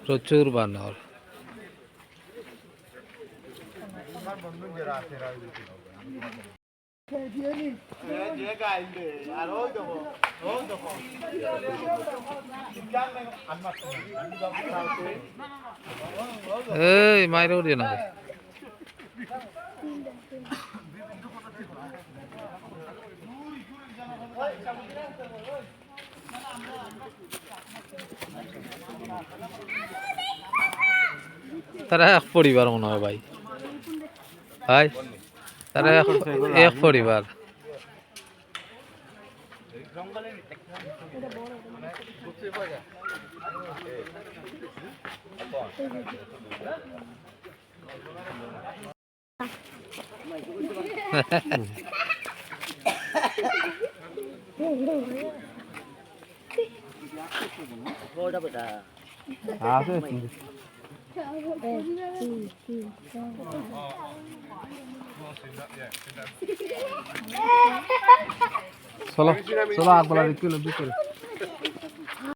প্রচুর বানর। এই মাইরেও দিয়ে না। তারা এক পরিবার মনে হয় ভাই, ভাই তারা এক পরিবার। চলো চলো, আগবেলা দেখি